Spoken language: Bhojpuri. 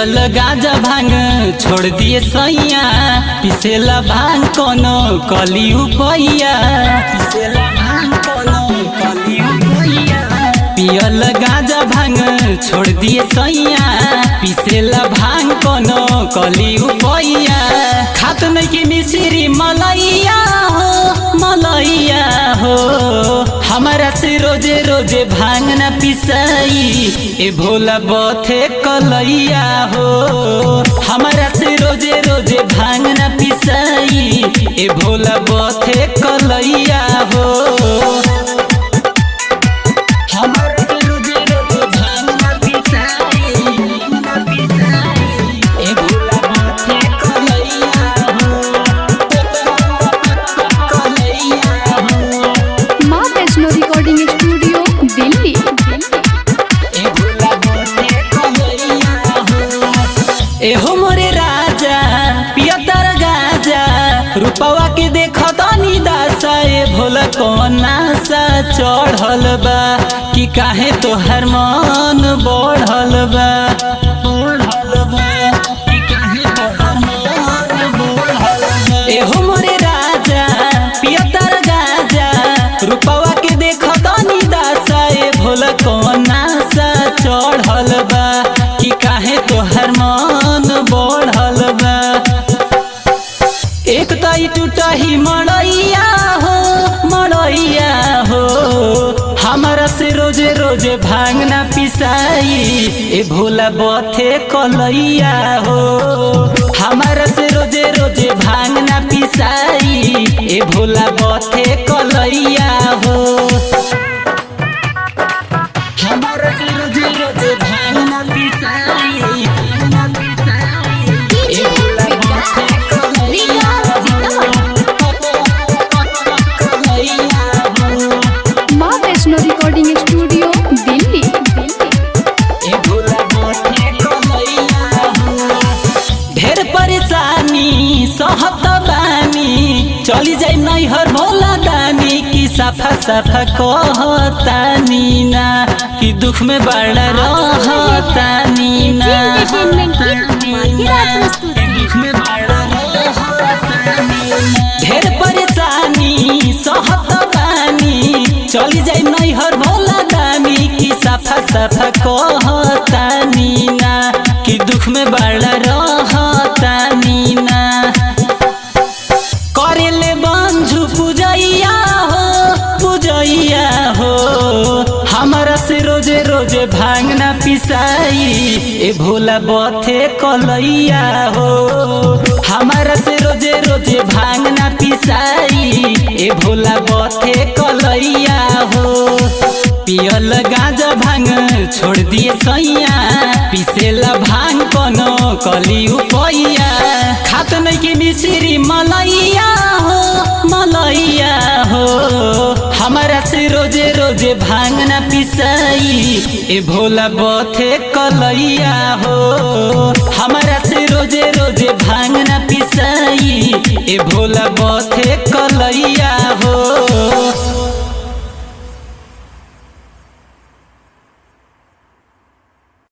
पियल गाजा भांग छोड़ दिए सैया, पिसेला भांग कोनो कली उपैया, पिसेला भांग कोनो कली उपैया। पियल गाजा भांग छोड़ दिए सैया, पिसेला भांग कोनो कली उपैया। खात नहीं की मिश्री मलैया हो, मलैया हो। हमारा से रोजे रोजे भांग न पिसाई, ए भोला बथे कलैया हो। हमारा से रोजे रोजे भांग न पिसाई, ए भोला बथे कलैया हो। हमारा से रोजे रोजे भांग न पिसाई, ए भोला बथे कलैया हो, कलैया हो। माँ वैष्णो रिकॉर्डिंग स्टूडियो दिल्ली। एहो मोरे राजा पियतर गाजा, रूपवा के देखो तनी दासा। ए भोला कोना सा चढ़ल बा, कि काहे तोहर मन बढ़ल बा, बढ़ल बा, कि काहे तोहर मन बढ़ल बा। एहो मोरे राजा पियतर गाजा, रूपवा के देखो तनी दासा। ए भोला कोना सा चढ़ल बा, कि काहे तोहर मन बढ़ल बा। एक तई टूटही मड़ैया हो, मड़ैया हो। हमारा से रोजे रोजे भांग न पिसाई, ए भोला बथे कलैया हो। हमारा से रोजे रोजे भांग न पिसाई, ए भोला बथे कलैया हो। हमारा से रोजे रोजे भांग न पिसाई, न पिसाई, ए भोला बथे कलैया हो। माँ वैष्णो रिकॉर्डिंग स्टूडियो दिल्ली। ए भोला बथे कलैया हो। ढेर परेशानी सहत बानी, चली जाई नैहर भोला दानी। कि साफा साफा कहतानी ना, कि दुख में बड़ा रहतानी ना, ढेर परेशानी सहत बानी, चली जाई नैहर भोला दानी। कि साफा साफा कहतानी ना, कि दुख में बड़ा रहतानी ना। करेले बंझु पूजैया हो, पूजैया हो। हमारा से रोजे रोजे भांग न पिसाई, ए भोला बथे कलैया हो। हमारा से रोजे रोजे भांग न पिसाई, ए भोला बथे कलैया हो। पियल गाजा भांग छोड़ दिए सैया, पिसेला भांग कोनो कली उपैया। खात नहीं की मिश्री मलैया हो, मलैया हो। हमारा से रोजे रोजे भांग न पिसाई, ए भोला बथे कलैया हो। हमारा से रोजे रोजे भांग न पिसाई, ए भोला बथे कलैया हो।